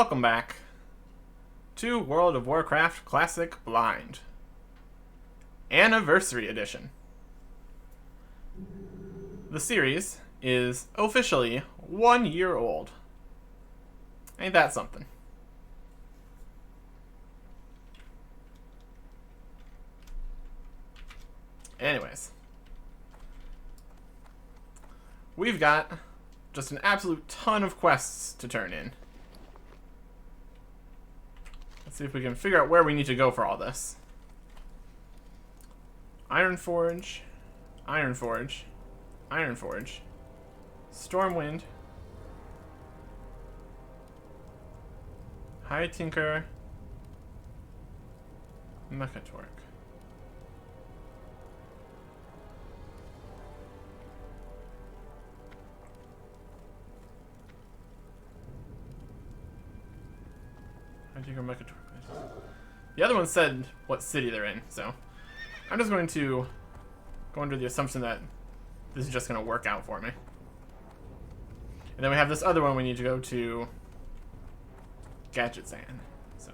Welcome back to World of Warcraft Classic Blind Anniversary Edition. The series is officially 1 year old. Ain't that something? Anyways, we've got just an absolute ton of quests to turn in. Let's see if we can figure out where we need to go for all this. Ironforge, Ironforge, Ironforge, Stormwind, High Tinker, Mechatork. The other one said what city they're in, so I'm just going to go under the assumption that this is just going to work out for me. And then we have this other one we need to go to Gadgetzan. So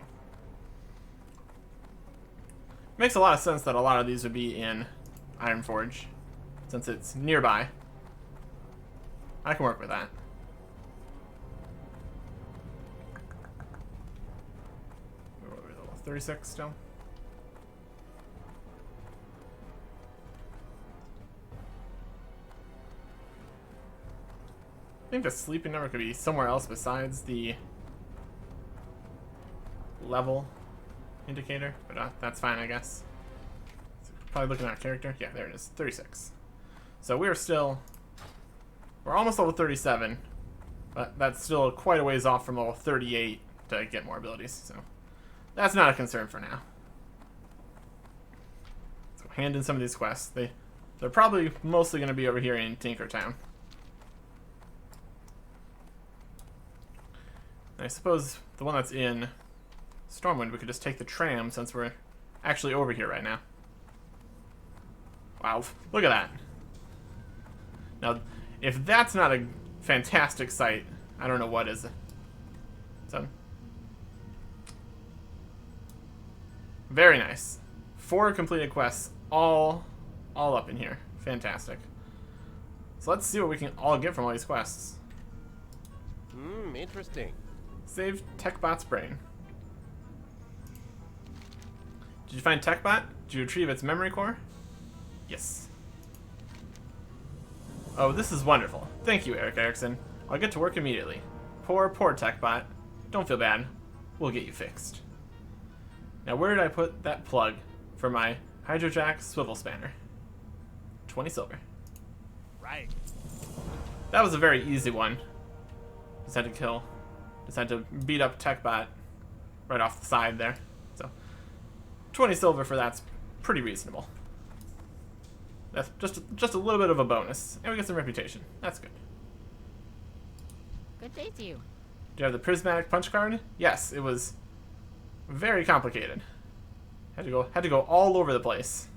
makes a lot of sense that a lot of these would be in Ironforge, since it's nearby. I can work with that. We're level 36 still. I think the sleeping number could be somewhere else besides the level indicator, but that's fine, I guess. So probably looking at our character. Yeah, there it is, 36. So we're almost level 37, but that's still quite a ways off from level 38 to get more abilities, so that's not a concern for now. So hand in some of these quests. They're probably mostly going to be over here in Tinkertown. I suppose the one that's in Stormwind, we could just take the tram since we're actually over here right now. Wow, look at that. Now, if that's not a fantastic sight, I don't know what is. So, very nice. 4 completed quests, all up in here. Fantastic. So let's see what we can all get from all these quests. Interesting. Save TechBot's brain. Did you find TechBot? Did you retrieve its memory core? Yes. Oh, this is wonderful. Thank you, Eric Erickson. I'll get to work immediately. Poor TechBot. Don't feel bad. We'll get you fixed. Now, where did I put that plug for my Hydrojack swivel spanner? 20 silver. Right. That was a very easy one. Just had to beat up TechBot right off the side there. So 20 silver for that's pretty reasonable. That's just a little bit of a bonus. And we get some reputation. That's good. Good day to you. Do you have the prismatic punch card? Yes, it was very complicated. Had to go all over the place.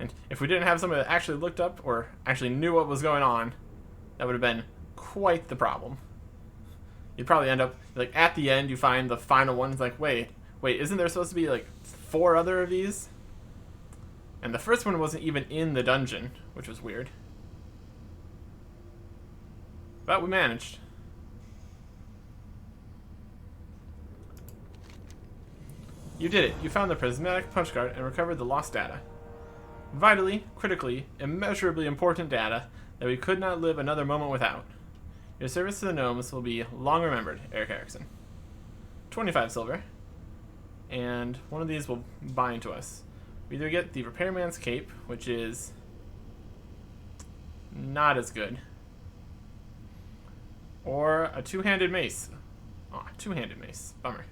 And if we didn't have somebody that actually looked up or actually knew what was going on, that would have been quite the problem. You'd probably end up, like, at the end, you find the final one. It's like, wait, isn't there supposed to be, like, 4 other of these? And the first one wasn't even in the dungeon, which was weird. But we managed. You did it. You found the prismatic punch card and recovered the lost data. Vitally, critically, immeasurably important data that we could not live another moment without. Your service to the gnomes will be long remembered, Eric Erickson. 25 silver. And one of these will bind to us. We either get the Repairman's Cape, which is not as good, or a two-handed mace. Aw, two-handed mace. Bummer.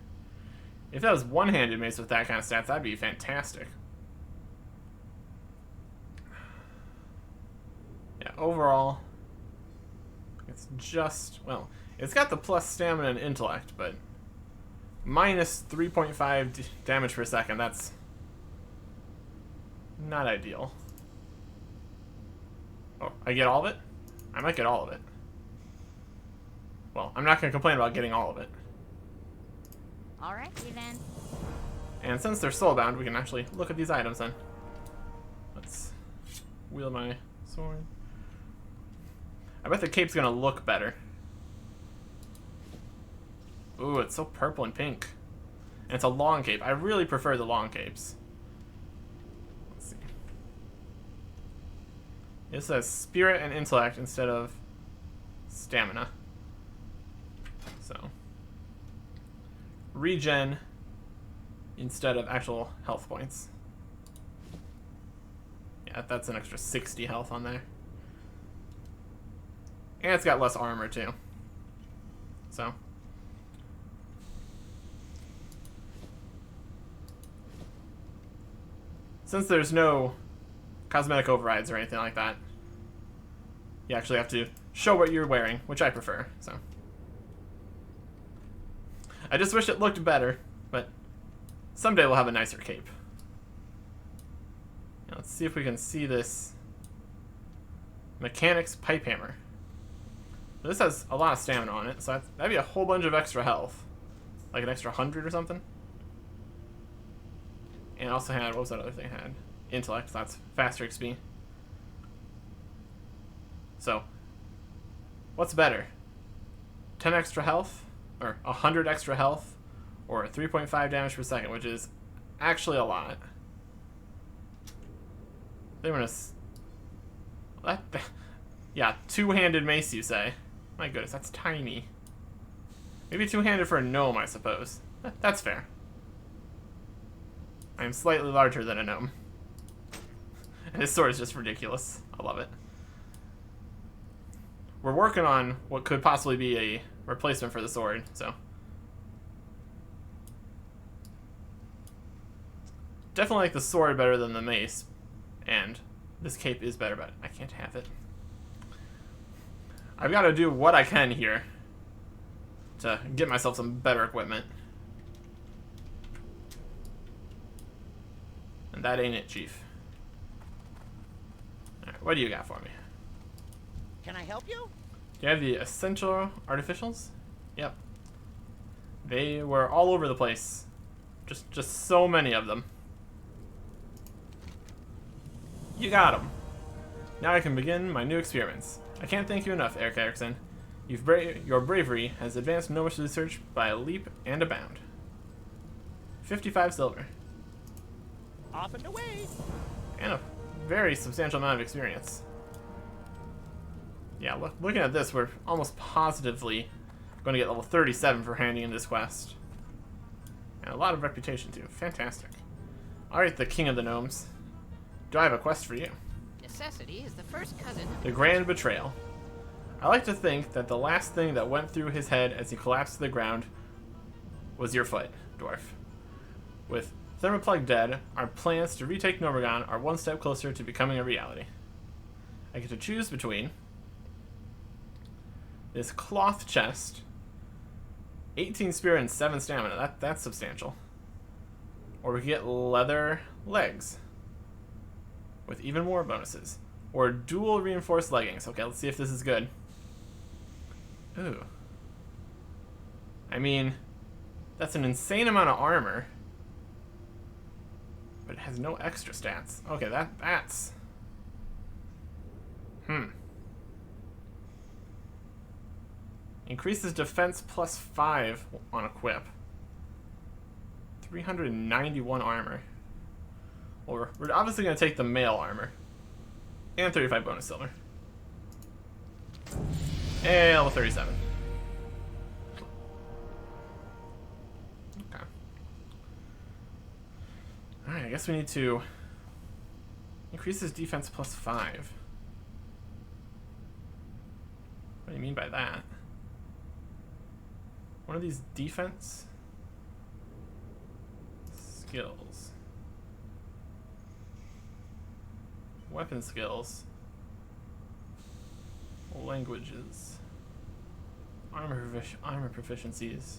If that was one-handed mace with that kind of stats, that'd be fantastic. Yeah, overall, it's just, well, it's got the plus stamina and intellect, but minus 3.5 damage per second, that's not ideal. Oh, I get all of it? I might get all of it. Well, I'm not going to complain about getting all of it. Alright, then. And since they're soulbound, we can actually look at these items then. Let's wield my sword. I bet the cape's going to look better. Ooh, it's so purple and pink. And it's a long cape. I really prefer the long capes. Let's see. It says spirit and intellect instead of stamina. So, regen instead of actual health points. Yeah, that's an extra 60 health on there. And it's got less armor too. So, since there's no cosmetic overrides or anything like that, you actually have to show what you're wearing, which I prefer, so. I just wish it looked better, but someday we'll have a nicer cape. Now, let's see if we can see this Mechanic's Pipe Hammer. This has a lot of stamina on it, so that'd be a whole bunch of extra health. Like an extra 100 or something. And it also had, what was that other thing it had? Intellect, so that's faster XP. So, what's better? 10 extra health? Or 100 extra health? Or 3.5 damage per second, which is actually a lot. They want to... Yeah, two-handed mace, you say? My goodness, that's tiny. Maybe two-handed for a gnome, I suppose. That's fair. I am slightly larger than a gnome. And his sword is just ridiculous. I love it. We're working on what could possibly be a replacement for the sword, so. Definitely like the sword better than the mace. And this cape is better, but I can't have it. I've got to do what I can here to get myself some better equipment. And that ain't it, Chief. Alright, what do you got for me? Can I help you? Do you have the essential artificials? Yep. They were all over the place. Just so many of them. You got them. Now I can begin my new experiments. I can't thank you enough, Eric Erickson. Your bravery has advanced gnomish research by a leap and a bound. 55 silver. Off and away. And a very substantial amount of experience. Yeah, looking at this, we're almost positively going to get level 37 for handing in this quest. And a lot of reputation, too. Fantastic. Alright, the king of the gnomes. Do I have a quest for you? Necessity is the first cousin. The Grand Betrayal. I like to think that the last thing that went through his head as he collapsed to the ground was your foot, dwarf. With Thermoplug dead, our plans to retake Nomergon are one step closer to becoming a reality. I get to choose between this cloth chest, 18 spirit and 7 stamina. That's substantial. Or we get leather legs with even more bonuses. Or dual reinforced leggings. Okay, let's see if this is good. Ooh. I mean, that's an insane amount of armor. But it has no extra stats. Okay, that's... Increases defense plus 5 on equip. 391 armor. Well, we're obviously going to take the mail armor. And 35 bonus silver. And level 37. Okay. Alright, I guess we need to increase his defense plus 5. What do you mean by that? One of these defense skills. Weapon skills. Languages. Armor proficiencies.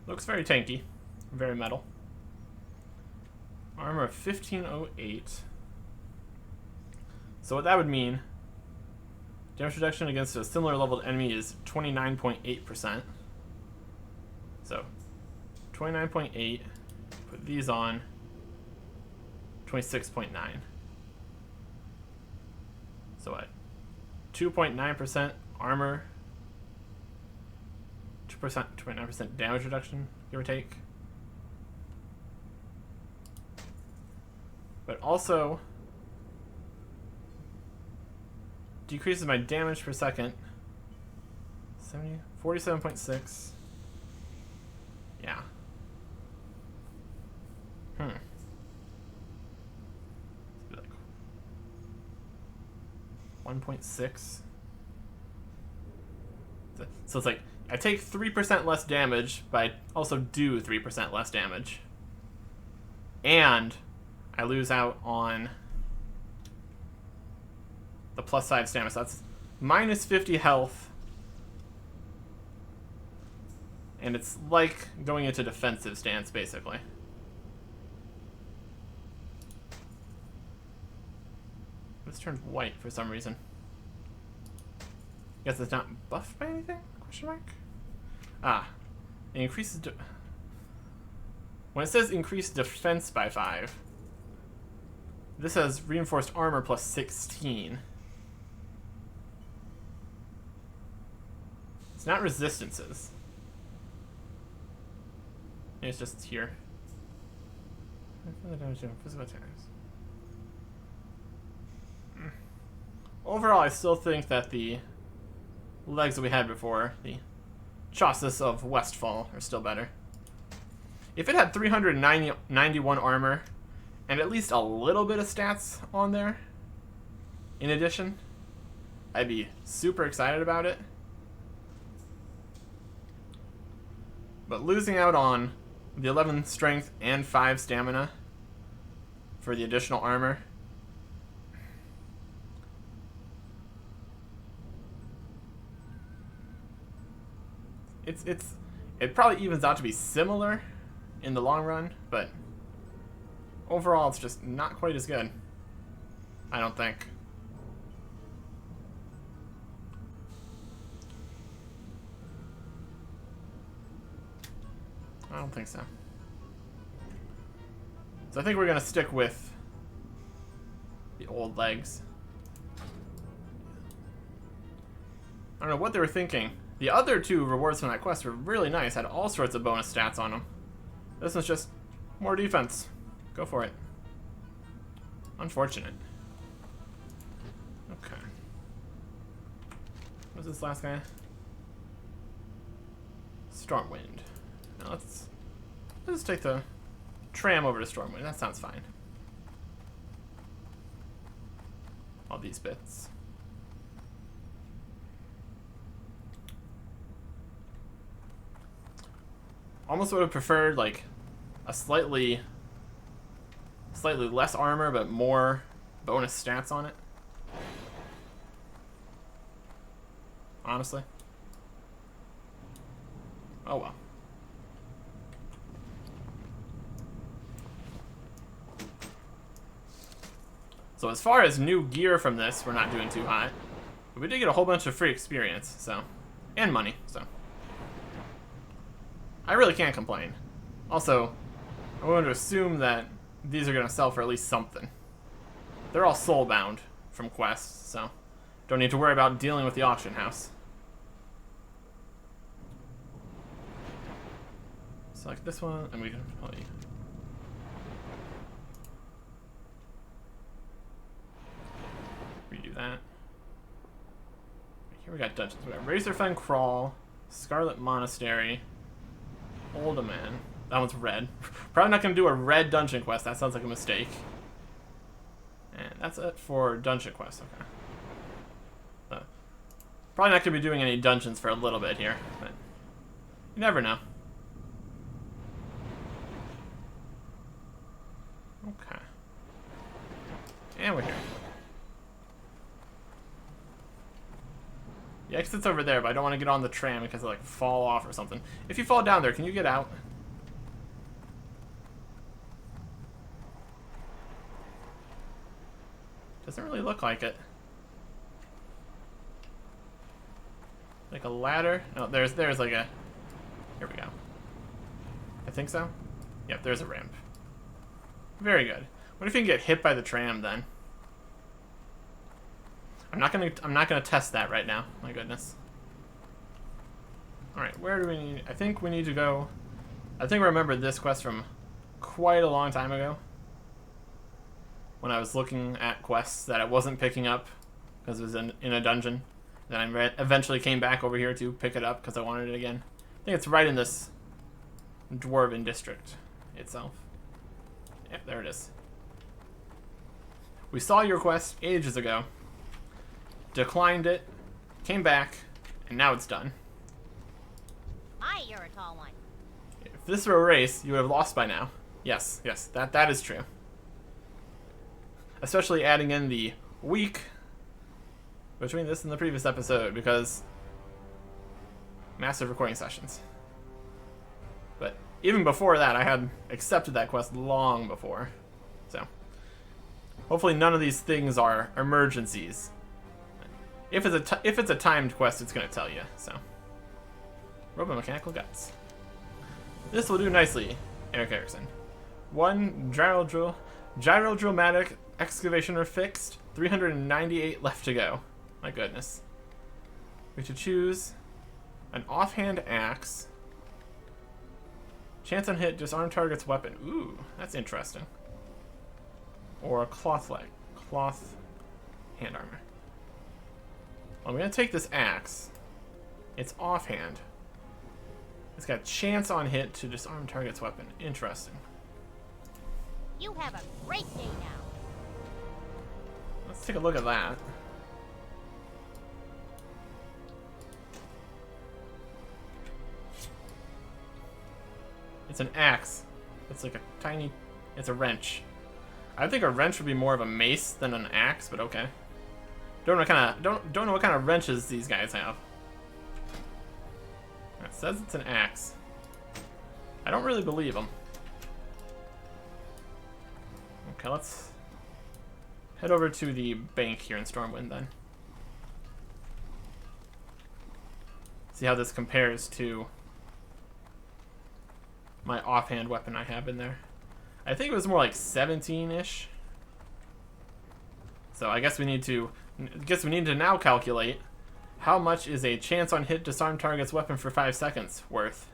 Looks very tanky. Very metal. Armor of 1508. So what that would mean, damage reduction against a similar leveled enemy is 29.8%. So 29.8, put these on, 26.9. So what? 2.9% armor, 2.9% damage reduction, give or take. But also decreases my damage per second. 47.6. Yeah. 1.6. So it's like I take 3% less damage, but I also do 3% less damage. And I lose out on the plus 5 stamina. So that's minus 50 health. And it's like going into defensive stance, basically. This turned white for some reason. Guess it's not buffed by anything? Question mark? Ah. It increases... When it says increase defense by 5, this has reinforced armor plus 16. It's not resistances. It's just here. Physical attacks. Overall, I still think that the legs that we had before, the Chaucis of Westfall, are still better. If it had 391 armor and at least a little bit of stats on there, in addition, I'd be super excited about it. But losing out on the 11 strength and 5 stamina for the additional armor, it probably evens out to be similar in the long run, but overall it's just not quite as good, I don't think. I don't think so. So I think we're gonna stick with the old legs. I don't know what they were thinking. The other two rewards from that quest were really nice, had all sorts of bonus stats on them. This one's just more defense. Go for it. Unfortunate. Okay. What's this last guy? Stormwind. Now let's take the tram over to Stormwind. That sounds fine. All these bits. Almost would have preferred like a slightly less armor but more bonus stats on it. Honestly. Oh well. So as far as new gear from this, we're not doing too hot. But we did get a whole bunch of free experience, so, and money, so. I really can't complain. Also, I want to assume that these are going to sell for at least something. They're all soul-bound from quests, so don't need to worry about dealing with the auction house. Select this one, and we can probably... redo that. Here we got dungeons. We got Razorfen Crawl, Scarlet Monastery, Oldaman. That one's red. Probably not going to do a red dungeon quest. That sounds like a mistake. And that's it for dungeon quests. Okay. Probably not going to be doing any dungeons for a little bit here, but you never know. Okay. And we're here. The exit's over there, but I don't want to get on the tram because I like fall off or something. If you fall down there, can you get out? Doesn't really look like it. Like a ladder? No, there's like a... Here we go. I think so. Yep, there's a ramp. Very good. What if you can get hit by the tram then? I'm not gonna test that right now. My goodness. All right, where do we need? I think we need to go. I think I remember this quest from quite a long time ago, when I was looking at quests that I wasn't picking up because it was in a dungeon. Then I eventually came back over here to pick it up because I wanted it again. I think it's right in this dwarven district itself. Yeah, there it is. We saw your quest ages ago, declined it, came back, and now it's done. Hi, you're a tall one. If this were a race, you would have lost by now. Yes, that is true. Especially adding in the week between this and the previous episode, because massive recording sessions. But even before that, I had accepted that quest long before. So hopefully none of these things are emergencies. If it's a timed quest, it's going to tell you. So Robo-mechanical guts. This will do nicely, Eric Erickson. 1 gyrodrillmatic excavationer fixed. 398 left to go. My goodness. We should choose an offhand axe. Chance on hit, disarm target's weapon. Ooh, that's interesting. Or a cloth hand armor. Well, I'm gonna take this axe. It's offhand. It's got chance on hit to disarm target's weapon. Interesting. You have a great day now. Let's take a look at that. It's an axe. It's like a tiny... It's a wrench. I think a wrench would be more of a mace than an axe, but okay. Don't know what kind of wrenches these guys have. It says it's an axe. I don't really believe them. Okay, let's head over to the bank here in Stormwind then. See how this compares to my offhand weapon I have in there. I think it was more like 17-ish. So I guess we need to now calculate how much is a chance on hit disarm target's weapon for 5 seconds worth.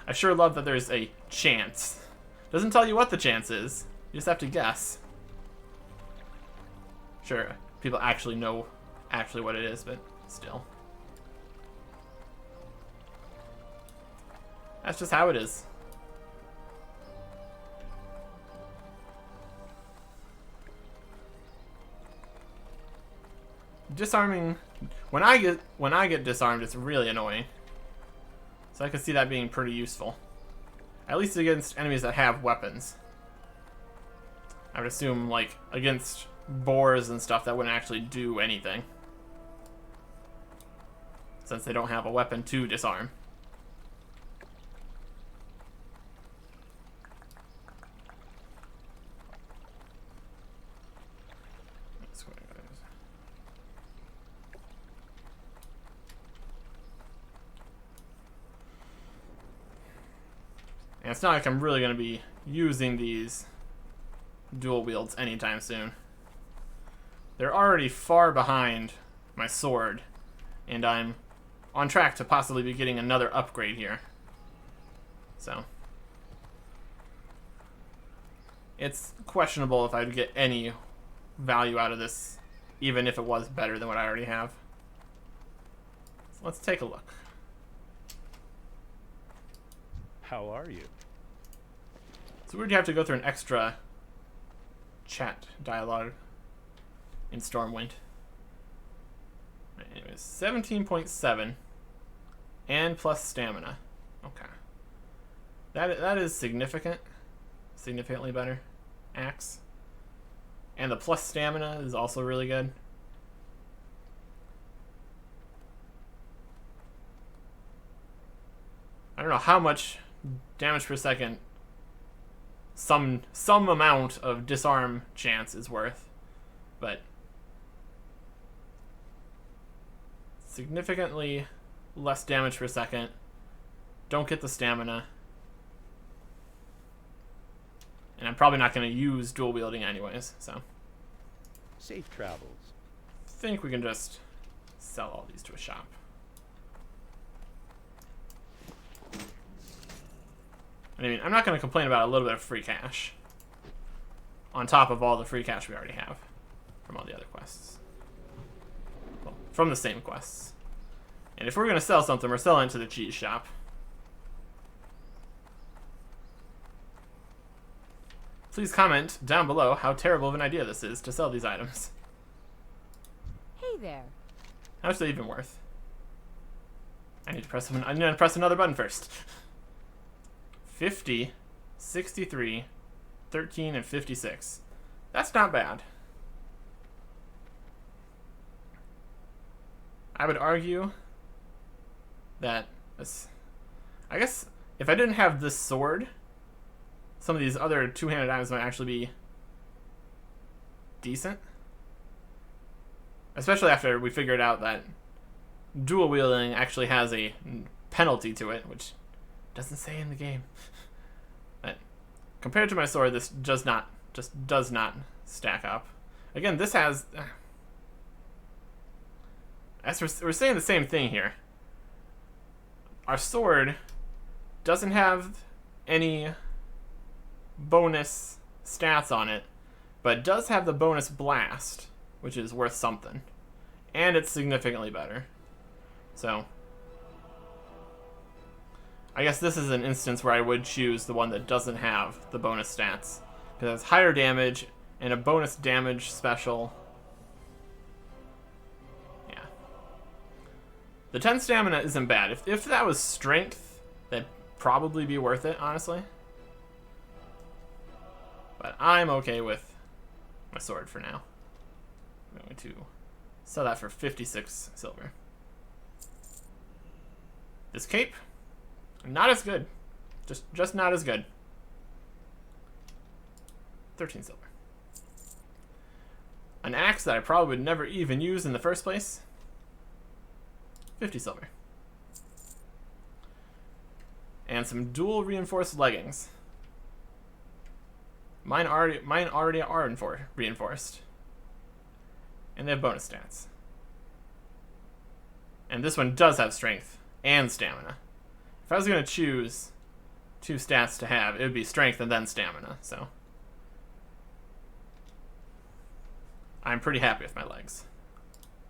I sure love that there's a chance. Doesn't tell you what the chance is. You just have to guess. Sure, people actually know what it is, but still. That's just how it is. Disarming, when I get disarmed, it's really annoying. So I could see that being pretty useful. At least against enemies that have weapons. I would assume, like, against boars and stuff, that wouldn't actually do anything, since they don't have a weapon to disarm. And it's not like I'm really going to be using these dual wields anytime soon. They're already far behind my sword, and I'm on track to possibly be getting another upgrade here. So it's questionable if I'd get any value out of this, even if it was better than what I already have. So let's take a look. How are you? So we'd have to go through an extra chat dialogue in Stormwind. Right, anyways, 17.7 and plus stamina. Okay. That is significant. Significantly better. Axe. And the plus stamina is also really good. I don't know how much damage per second some amount of disarm chance is worth, but significantly less damage per second. Don't get the stamina. And I'm probably not going to use dual wielding anyways, so Safe travels. I think we can just sell all these to a shop. I mean, I'm not going to complain about a little bit of free cash on top of all the free cash we already have from all the other quests. Well, from the same quests. And if we're going to sell something, we're selling it to the cheese shop. Please comment down below how terrible of an idea this is to sell these items. Hey there. How much are they even worth? I need to press another button first. 50, 63, 13, and 56. That's not bad. I would argue that this, I guess if I didn't have this sword, some of these other two-handed items might actually be decent. Especially after we figured out that dual wielding actually has a penalty to it, which doesn't say in the game. But compared to my sword, this does not stack up. Again, this has, as we're saying the same thing here. Our sword doesn't have any bonus stats on it, but does have the bonus blast, which is worth something, and it's significantly better. So I guess this is an instance where I would choose the one that doesn't have the bonus stats, because it's higher damage and a bonus damage special. Yeah, the 10 stamina isn't bad. If that was strength, that'd probably be worth it, honestly. But I'm okay with my sword for now. I'm going to sell that for 56 silver. This cape, not as good. Just not as good. 13 silver. An axe that I probably would never even use in the first place. 50 silver. And some dual reinforced leggings. Mine already are reinforced. And they have bonus stats. And this one does have strength and stamina. If I was going to choose two stats to have, it would be strength and then stamina, so I'm pretty happy with my legs.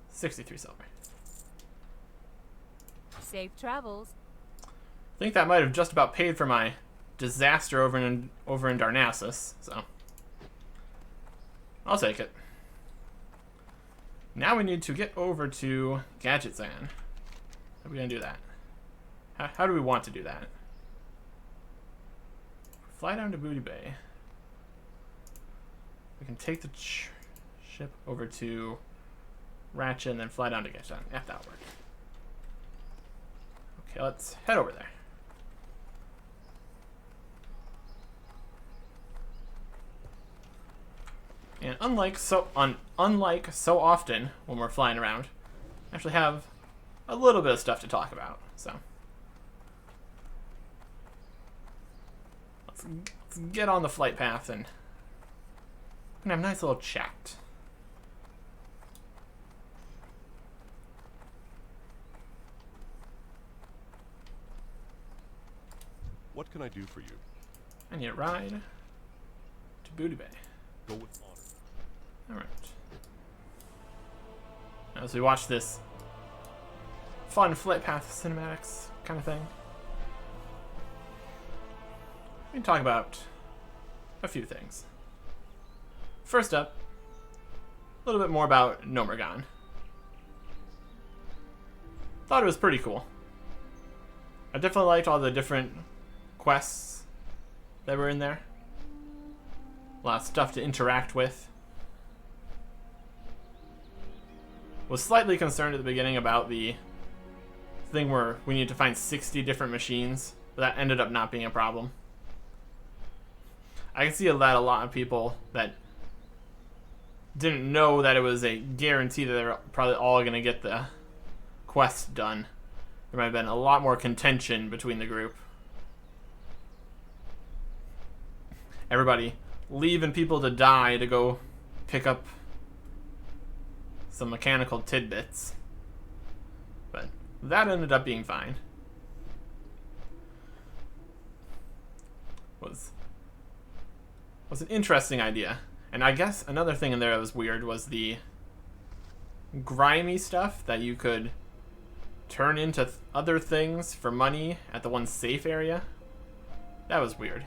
63 silver. Safe travels. I think that might have just about paid for my disaster over in Darnassus, so I'll take it. Now we need to get over to Gadgetzan. How are we going to do that? How do we want to do that? Fly down to Booty Bay. We can take the ship over to Ratchet and then fly down to Gadgetzan. Yeah, that'll work. Okay, let's head over there. And unlike so often when we're flying around, I actually have a little bit of stuff to talk about. So let's get on the flight path and we're gonna have a nice little chat. What can I do for you? I need a ride to Booty Bay. Go with honor. Alright. As we watch this fun flight path cinematics kind of thing, we can talk about a few things. First up, a little bit more about Nomergon. Thought it was pretty cool. I definitely liked all the different quests that were in there. A lot of stuff to interact with. Was slightly concerned at the beginning about the thing where we need to find 60 different machines, but that ended up not being a problem. I can see that a lot of people that didn't know that it was a guarantee that they're probably all going to get the quest done. There might have been a lot more contention between the group. Everybody leaving people to die to go pick up some mechanical tidbits. But that ended up being fine. Was an interesting idea. And I guess another thing in there that was weird was the grimy stuff that you could turn into other things for money at the one safe area. That was weird.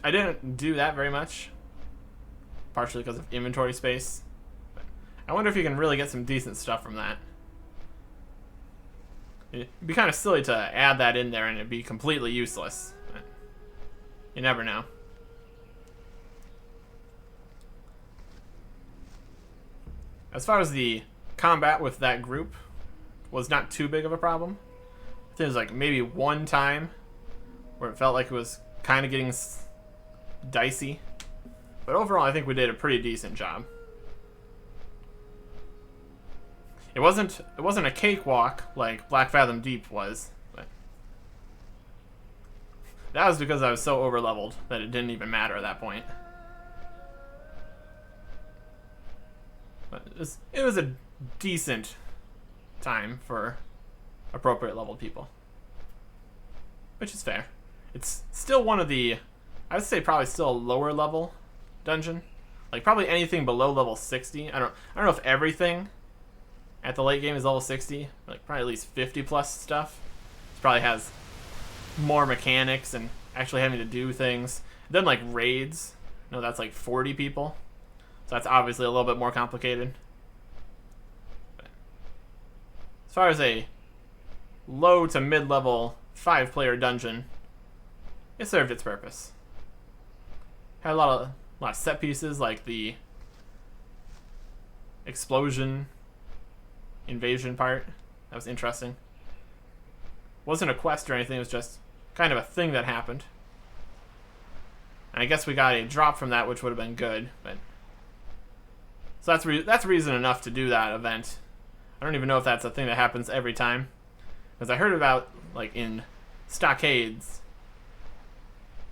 I didn't do that very much, partially because of inventory space. But I wonder if you can really get some decent stuff from that. It'd be kind of silly to add that in there and it'd be completely useless. But you never know. As far as the combat with that group was not too big of a problem. I think it was like maybe one time where it felt like it was kind of getting dicey. But overall, I think we did a pretty decent job. It wasn't a cakewalk like Black Fathom Deep was, but that was because I was so overleveled that it didn't even matter at that point. But it was a decent time for appropriate leveled people, which is fair. It's still one of the, I would say probably still a lower level dungeon. Like probably anything below level 60. I don't know if everything at the late game is level 60. Like probably at least 50 plus stuff. It probably has more mechanics and actually having to do things. Then like raids. No, that's like 40 people. So that's obviously a little bit more complicated. But as far as a low to mid-level 5-player dungeon, it served its purpose. Had a lot of set pieces like the explosion invasion part. That was interesting. Wasn't a quest or anything, it was just kind of a thing that happened. And I guess we got a drop from that, which would have been good, but so that's reason enough to do that event. I don't even know if that's a thing that happens every time, because I heard about like in stockades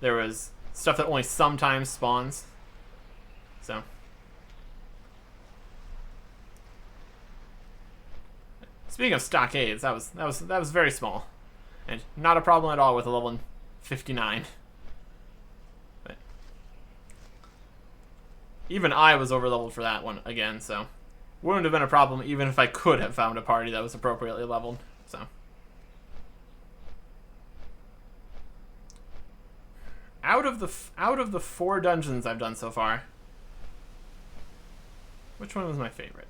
there was stuff that only sometimes spawns. So speaking of stockades, that was very small and not a problem at all with a level 59. But even I was overleveled for that one again, so wouldn't have been a problem even if I could have found a party that was appropriately leveled. So out of the 4 dungeons I've done so far, which one was my favorite?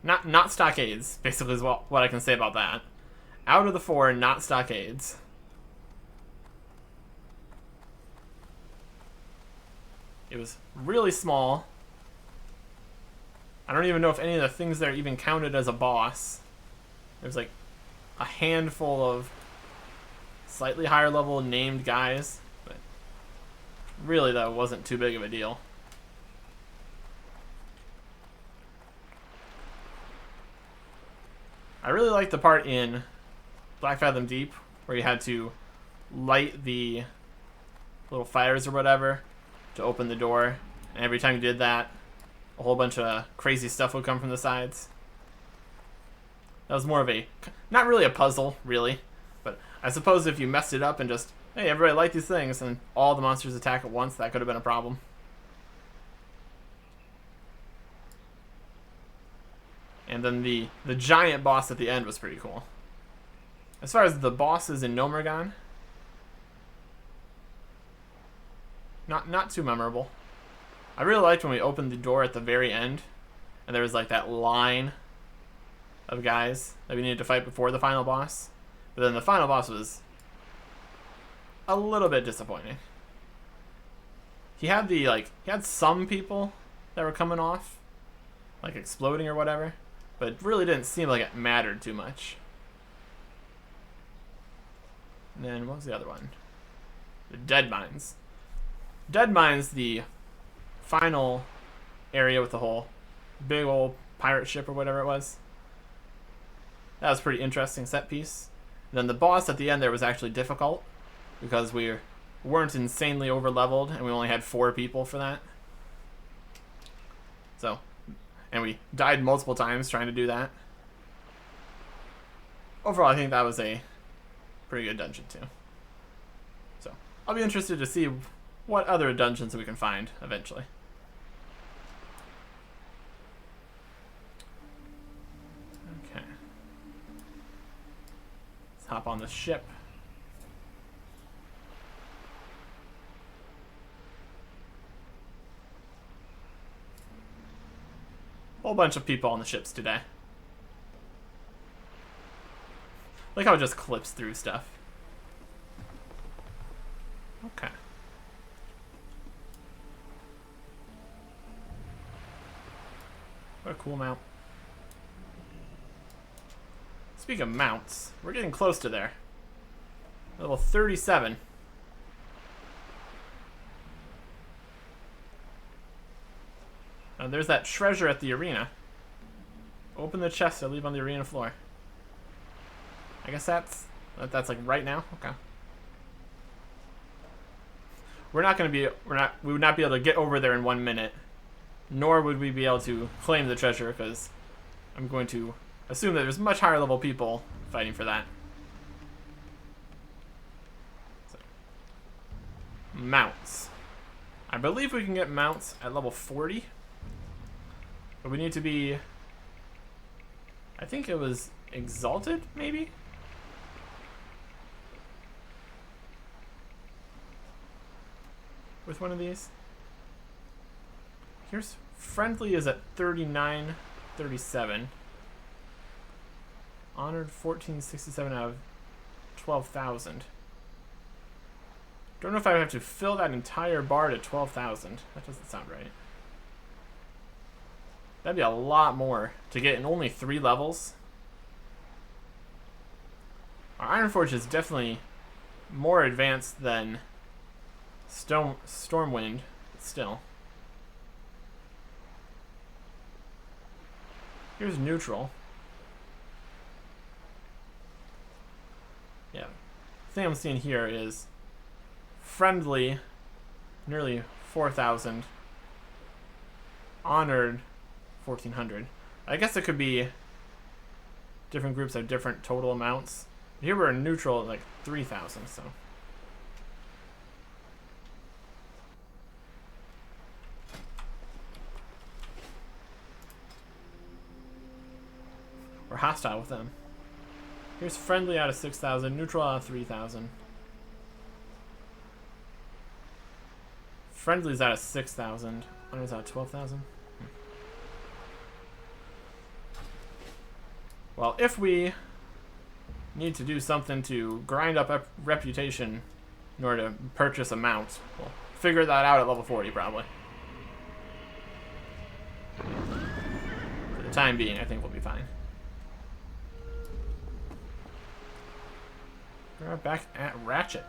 Not stockades, basically is what I can say about that. Out of the 4, not stockades. It was really small. I don't even know if any of the things there even counted as a boss. There's like a handful of slightly higher level named guys, but really that wasn't too big of a deal. I really liked the part in Black Fathom Deep where you had to light the little fires or whatever to open the door, and every time you did that, a whole bunch of crazy stuff would come from the sides. That was more of a, not really a puzzle, really, but I suppose if you messed it up and just, hey, everybody light these things, and all the monsters attack at once, that could have been a problem. And then the giant boss at the end was pretty cool. As far as the bosses in Nomergon, not too memorable. I really liked when we opened the door at the very end, and there was like that line of guys that we needed to fight before the final boss. But then the final boss was a little bit disappointing. He had some people that were coming off, like exploding or whatever. but it really didn't seem like it mattered too much. And then what was the other one? The Dead Mines. Dead Mines, the final area with the whole big old pirate ship or whatever it was. That was a pretty interesting set piece. And then the boss at the end there was actually difficult because we weren't insanely over leveled and we only had 4 people for that. So, and we died multiple times trying to do that. Overall, I think that was a pretty good dungeon too. So, I'll be interested to see what other dungeons we can find eventually. Okay. Let's hop on the ship. Whole bunch of people on the ships today. Like how it just clips through stuff. Okay. What a cool mount. Speaking of mounts, we're getting close to there. Level 37. There's that treasure at the arena. Open the chest I leave on the arena floor. I guess that's like right now. Okay. We would not be able to get over there in 1 minute, nor would we be able to claim the treasure because I'm going to assume that there's much higher level people fighting for that. So. Mounts. I believe we can get mounts at level 40. But we need to be, I think it was exalted, maybe? With one of these. Here's friendly is at 39, 37. Honored 1467 out of 12,000. Don't know if I would have to fill that entire bar to 12,000. That doesn't sound right. That'd be a lot more to get in only 3 levels. Our Ironforge is definitely more advanced than Stormwind, but still. Here's neutral. Yeah. The thing I'm seeing here is friendly, nearly 4,000. Honored, 1,400. I guess it could be different groups have different total amounts. Here we're neutral at like 3,000, so. We're hostile with them. Here's friendly out of 6,000, neutral out of 3,000. Friendly's out of 6,000. Honor's out of 12,000. Well, if we need to do something to grind up reputation in order to purchase a mount, we'll figure that out at level 40 probably. For the time being, I think we'll be fine. We're back at Ratchet.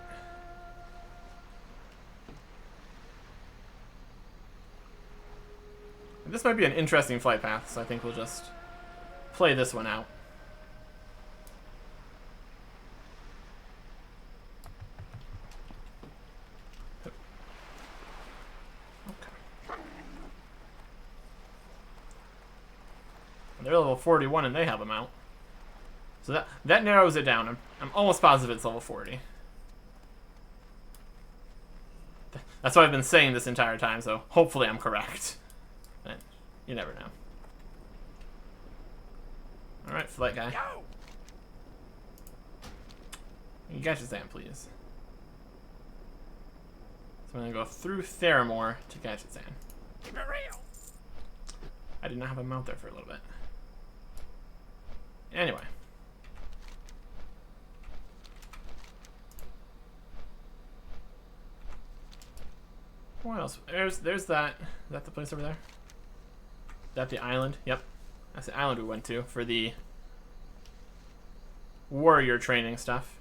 This might be an interesting flight path, so I think we'll just play this one out. They're level 41 and they have a mount. So that narrows it down. I'm almost positive it's level 40. That's what I've been saying this entire time, so hopefully I'm correct. But you never know. Alright, flight guy. You got your Zan, please. So I'm gonna go through Theramore to Gadget Zan. Keep it real. I did not have a mount there for a little bit. Anyway. What else? There's that. Is that the place over there? Is that the island? Yep. That's the island we went to for the warrior training stuff,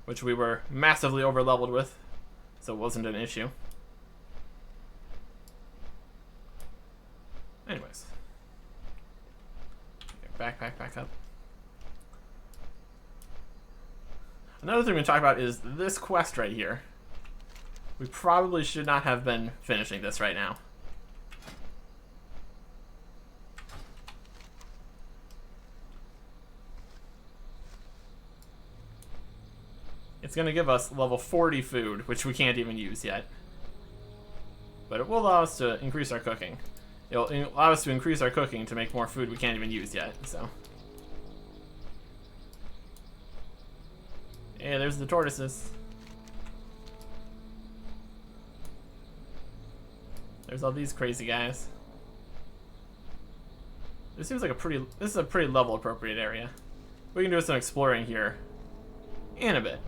which we were massively over leveled with, so it wasn't an issue. Anyways, backpack back up. Another thing we talk about is this quest right here. We probably should not have been finishing this right now. It's going to give us level 40 food, which we can't even use yet. But it will allow us to increase our cooking. It'll allow us to increase our cooking to make more food we can't even use yet, so. Hey, there's the tortoises. There's all these crazy guys. This seems like this is a pretty level appropriate area. We can do some exploring here in a bit.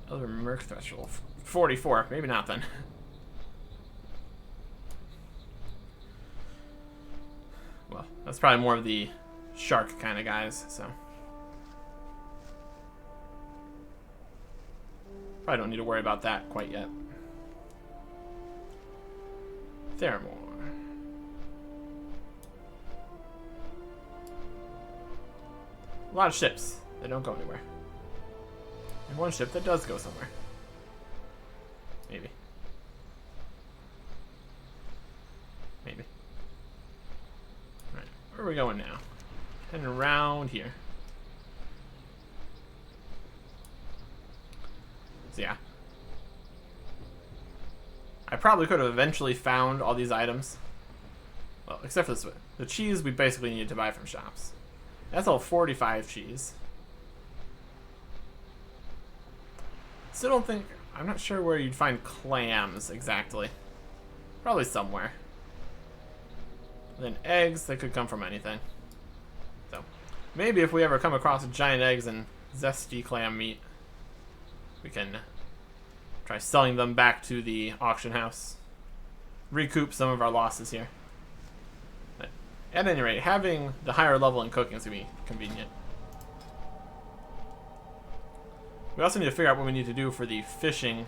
Other Merc Threshold. 44. Maybe not then. Well, that's probably more of the shark kind of guys, so. Probably don't need to worry about that quite yet. Theramore. A lot of ships that don't go anywhere. And one ship that does go somewhere. Maybe. Maybe. Alright, where are we going now? Heading around here. So yeah. I probably could have eventually found all these items. Well, except for this one. The cheese we basically needed to buy from shops. That's all 45 cheese. Still don't think... I'm not sure where you'd find clams exactly. Probably somewhere. And then eggs, they could come from anything. So, maybe if we ever come across giant eggs and zesty clam meat, we can try selling them back to the auction house. Recoup some of our losses here. But at any rate, having the higher level in cooking is going to be convenient. We also need to figure out what we need to do for the fishing,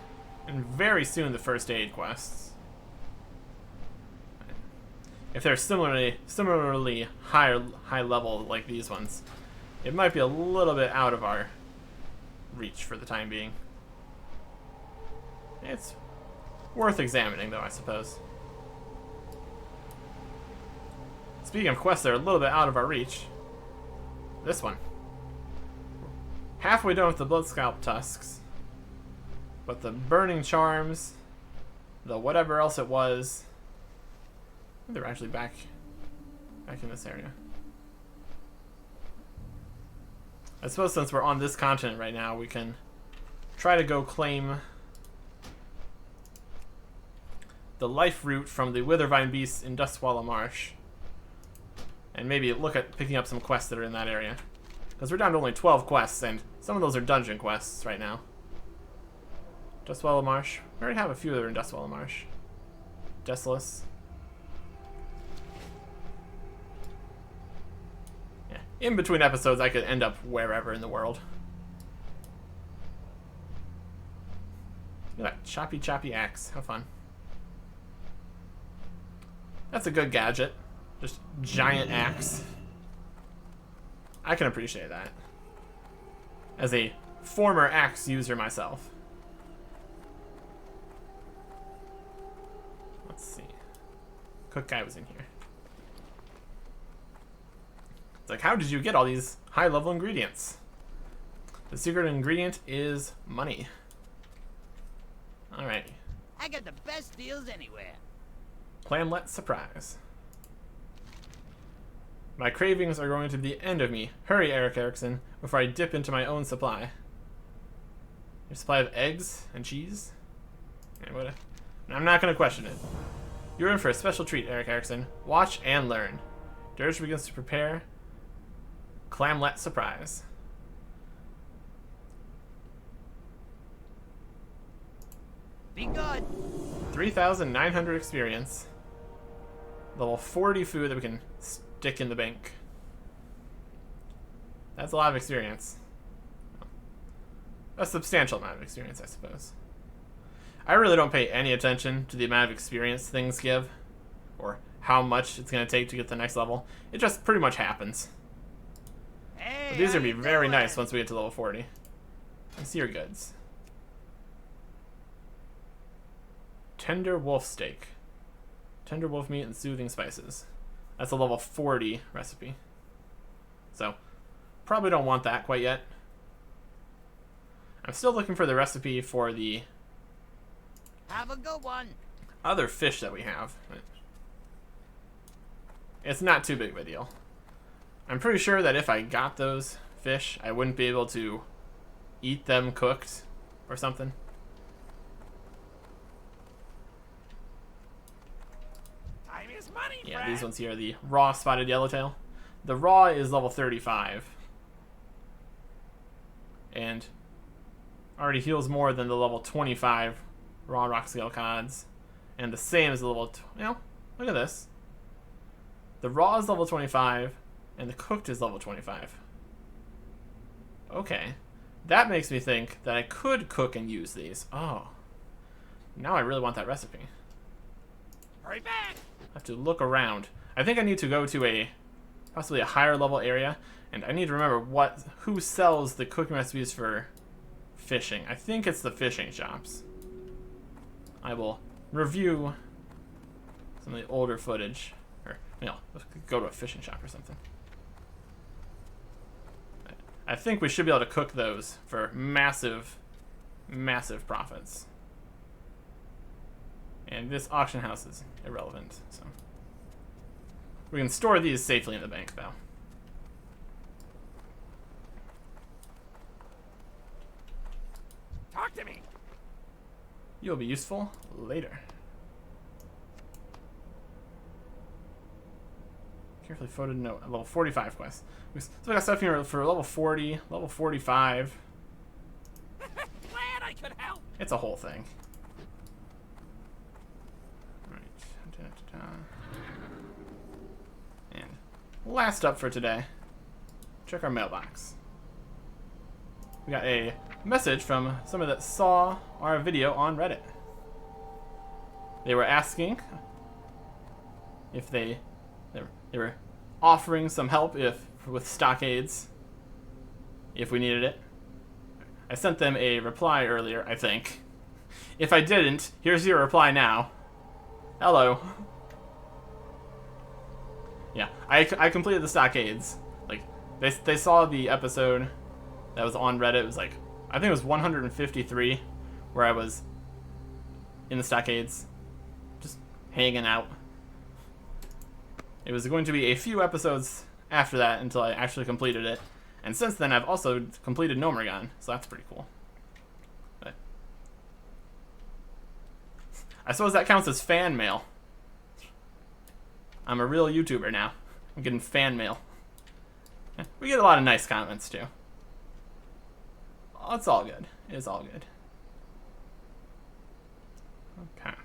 and very soon the first aid quests. If they're similarly high level like these ones, it might be a little bit out of our reach for the time being. It's worth examining, though, I suppose. Speaking of quests that are a little bit out of our reach, this one. Halfway done with the Bloodscalp Tusks, but the Burning Charms, the whatever else it was, I think they're actually back in this area. I suppose since we're on this continent right now, we can try to go claim the life root from the Withervine Beasts in Duskwalla Marsh, and maybe look at picking up some quests that are in that area. Because we're down to only 12 quests, and some of those are dungeon quests right now. Duskwalla Marsh. We already have a few that are in Duskwalla Marsh. Desolus. Yeah. In between episodes, I could end up wherever in the world. Look at that choppy axe. How fun. That's a good gadget. Just giant axe. I can appreciate that. As a former axe user myself. Let's see. Cook guy was in here. It's like, how did you get all these high-level ingredients? The secret ingredient is money. Alright. I got the best deals anywhere. Clamlet surprise. My cravings are going to the end of me. Hurry, Eric Erickson, before I dip into my own supply. Your supply of eggs and cheese? Yeah, I'm not going to question it. You're in for a special treat, Eric Erickson. Watch and learn. Dirge begins to prepare. Clamlet surprise. Be good. 3,900 experience. Level 40 food that we can stick in the bank. That's a lot of experience. A substantial amount of experience, I suppose. I really don't pay any attention to the amount of experience things give, or how much it's going to take to get to the next level. It just pretty much happens. Hey, But these are how going to you be very doing? nice once we get to level 40. I see your goods. Tender wolf steak. Tender wolf meat and soothing spices. That's a level 40 recipe. So, probably don't want that quite yet. I'm still looking for the recipe for the Have a good one. other fish that we have. It's not too big of a deal. I'm pretty sure that if I got those fish, I wouldn't be able to eat them cooked or something. Time is money, Yeah, friend. these ones here are the raw spotted yellowtail. The raw is level 35. And already heals more than the level 25 raw rock scale cods. And the same as the level... look at this. The raw is level 25, and the cooked is level 25. Okay. That makes me think that I could cook and use these. Oh. Now I really want that recipe. Hurry back. I have to look around. I think I need to go to possibly a higher level area, and I need to remember who sells the cooking recipes for fishing. I think it's the fishing shops. I will review some of the older footage, or let's go to a fishing shop or something. I think we should be able to cook those for massive, massive profits. And this auction house is irrelevant, so we can store these safely in the bank, though. Talk to me. You'll be useful later. Carefully photoed note. Level 45 quest. So we got stuff here for level 40, level 45. Glad I could help. It's a whole thing. Alright. And last up for today, check our mailbox. We got a message from someone that saw our video on Reddit. They were asking if they were offering some help with stockades if we needed it. I sent them a reply earlier, I think. If I didn't, here's your reply now. Hello. Yeah, I completed the stockades. Like, they saw the episode that was on Reddit. It was like, I think it was 153, where I was in the stockades, just hanging out. It was going to be a few episodes after that until I actually completed it. And since then, I've also completed Nomergon, so that's pretty cool. But I suppose that counts as fan mail. I'm a real YouTuber now. I'm getting fan mail. We get a lot of nice comments, too. Oh, it's all good. It's all good. Okay.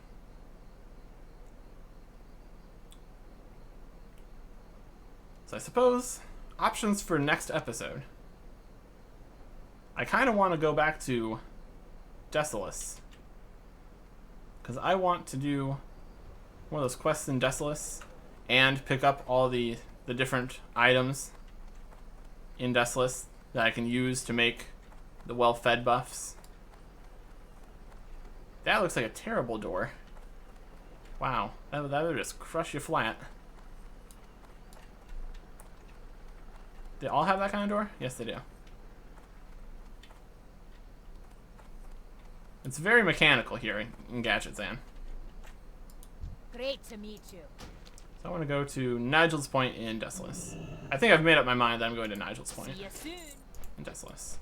So I suppose options for next episode. I kind of want to go back to Desolus, because I want to do one of those quests in Desolus and pick up all the different items in Desolus that I can use to make the well-fed buffs. That looks like a terrible door. Wow, that would just crush you flat. They all have that kind of door? Yes, they do. It's very mechanical here in Gadgetzan. Great to meet you. So I want to go to Nigel's Point in Desolus. I think I've made up my mind that I'm going to Nigel's Point See you soon. in Desolus.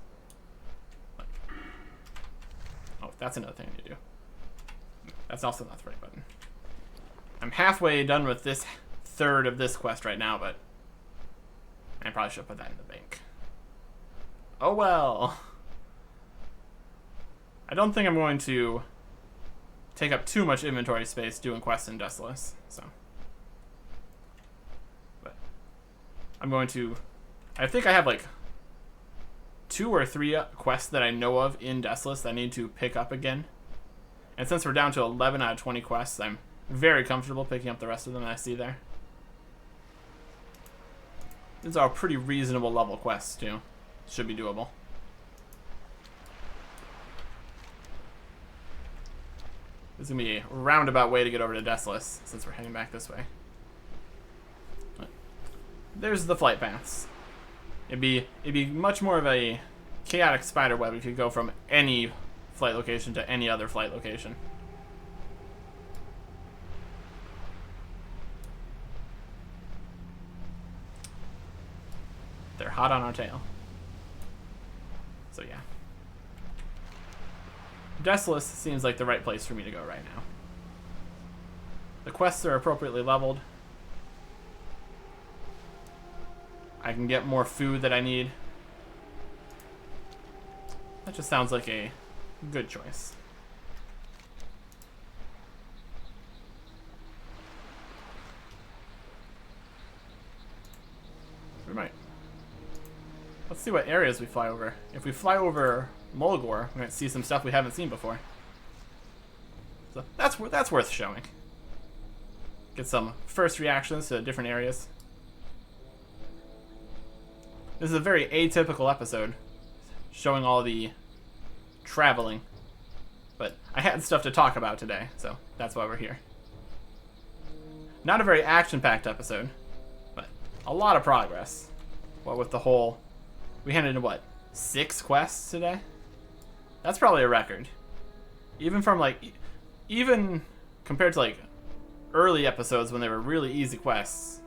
Oh, that's another thing I need to do. That's also not the right button. I'm halfway done with this third of this quest right now, but I probably should put that in the bank. Oh well. I don't think I'm going to take up too much inventory space doing quests in Desolus. So, but I'm going to. I think I have like 2 or 3 quests that I know of in Desolus that I need to pick up again. And since we're down to 11 out of 20 quests, I'm very comfortable picking up the rest of them that I see there. These are pretty reasonable level quests too. Should be doable. This is going to be a roundabout way to get over to Desolus, since we're heading back this way. But there's the flight paths. It'd be much more of a chaotic spider web if you go from any flight location to any other flight location. They're hot on our tail. So yeah. Desolus seems like the right place for me to go right now. The quests are appropriately leveled. I can get more food that I need. That just sounds like a good choice. We might. Let's see what areas we fly over. If we fly over Mulgore, we're going to see some stuff we haven't seen before. So that's worth showing. Get some first reactions to different areas. This is a very atypical episode, showing all the traveling. But I had stuff to talk about today, so that's why we're here. Not a very action-packed episode, but a lot of progress. What with the whole... We handed in, what, 6 quests today? That's probably a record. Even from, like... Even compared to, like, early episodes when they were really easy quests.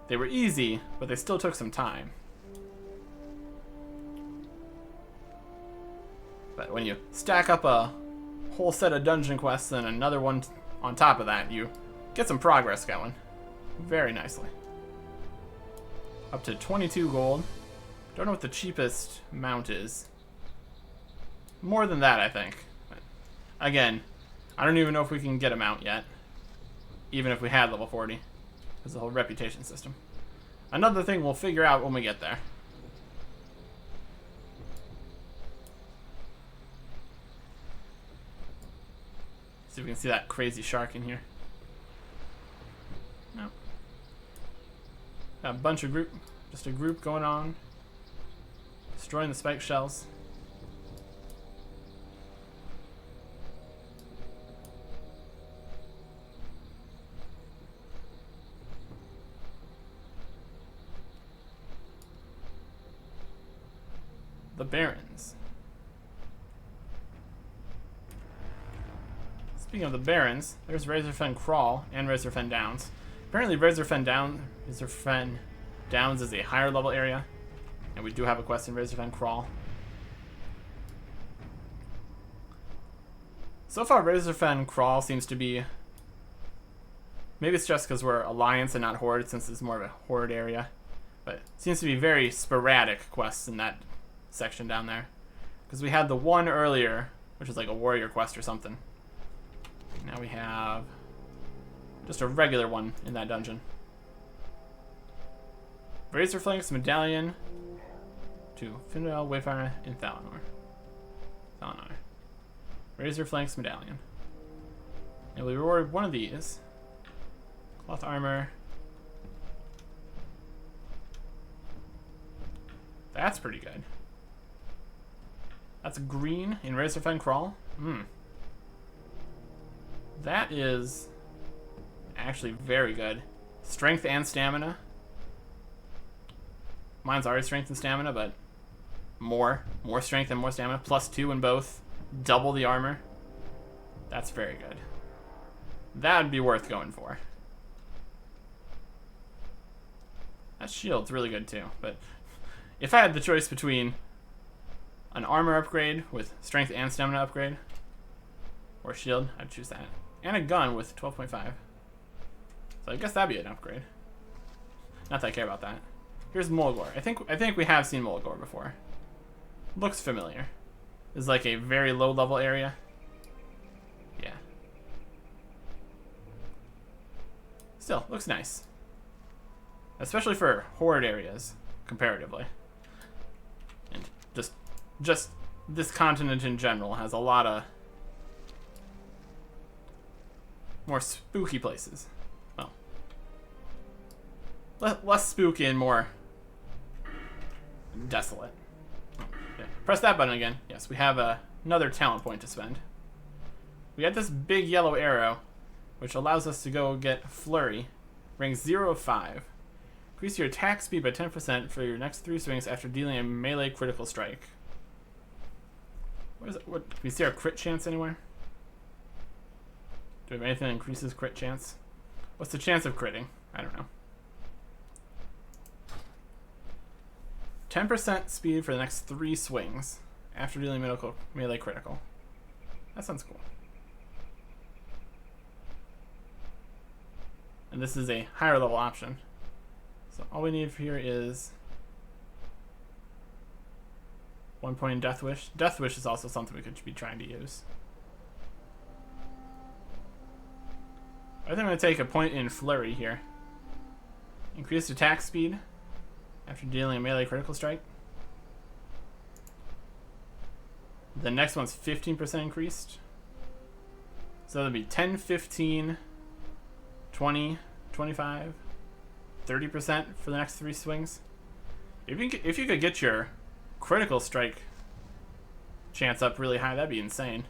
They were easy, but they still took some time. But when you stack up a whole set of dungeon quests and another one on top of that, you get some progress going. Very nicely. Up to 22 gold. Don't know what the cheapest mount is. More than that, I think. But again, I don't even know if we can get a mount yet. Even if we had level 40. There's the whole reputation system. Another thing we'll figure out when we get there. See if we can see that crazy shark in here. No. Got a bunch of just a group going on. Destroying the spike shells. The Barrens. Speaking of the Barrens, there's Razorfen Crawl and Razorfen Downs. Apparently Razorfen Downs is a higher level area, and we do have a quest in Razorfen Crawl. So far Razorfen Crawl seems to be... Maybe it's just because we're Alliance and not Horde, since it's more of a Horde area. But it seems to be very sporadic quests in that section down there, because we had the one earlier which was like a warrior quest or something. Now we have just a regular one in that dungeon. Razorflank's Medallion to Findel, Wayfire, and Thalanor. Razorflank's Medallion. And we reward one of these. Cloth armor. That's pretty good. That's green in Razorfen Crawl. That is actually very good. Strength and stamina. Mine's already strength and stamina, but more strength and more stamina. +2 in both. Double the armor. That's very good. That'd be worth going for. That shield's really good too, but if I had the choice between an armor upgrade with strength and stamina upgrade or shield, I'd choose that. And a gun with 12.5. So I guess that'd be an upgrade. Not that I care about that. Here's Mulgore. I think we have seen Mulgore before. Looks familiar. is like a very low level area. Yeah. Still, looks nice. Especially for horde areas, comparatively. And just this continent in general has a lot of more spooky places. Well, less spooky and more desolate. Okay. Press that button again. Yes, we have another talent point to spend. We had this big yellow arrow, which allows us to go get Flurry. Rank 0 of 5. Increase your attack speed by 10% for your next 3 swings after dealing a melee critical strike. What is it? What, can we see our crit chance anywhere? Do we have anything that increases crit chance? What's the chance of critting? I don't know. 10% speed for the next 3 swings after dealing melee critical. That sounds cool. And this is a higher level option. So all we need here is 1 point in Death Wish. Death Wish is also something we could be trying to use. I think I'm going to take a point in Flurry here. Increased attack speed after dealing a melee critical strike. The next one's 15% increased. So that'll be 10, 15, 20, 25, 30% for the next 3 swings. If you could get your critical strike chance up really high, that'd be insane.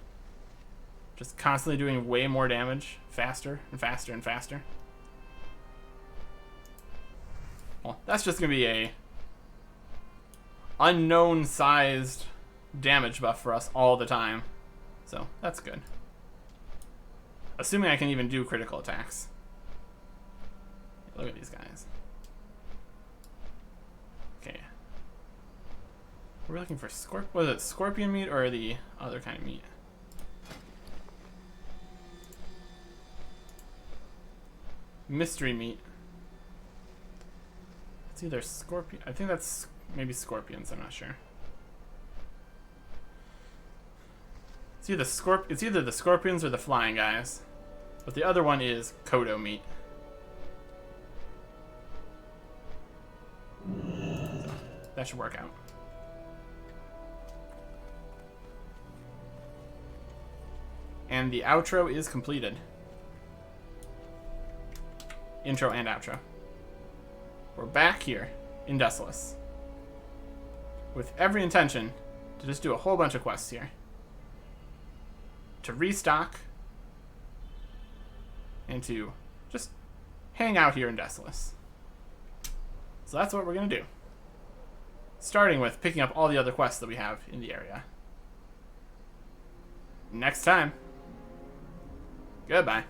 Just constantly doing way more damage, faster and faster and faster. Well, that's just gonna be a unknown sized damage buff for us all the time. So that's good. Assuming I can even do critical attacks. Look at these guys. Okay. We're looking for was it scorpion meat or the other kind of meat? Mystery meat. It's either scorpion. I think that's maybe scorpions. I'm not sure. It's either the scorpions or the flying guys, but the other one is Kodo meat. So, that should work out. And the outro is completed. Intro and outro. We're back here in Desolace with every intention to just do a whole bunch of quests here. To restock and to just hang out here in Desolace. So that's what we're going to do. Starting with picking up all the other quests that we have in the area. Next time. Goodbye.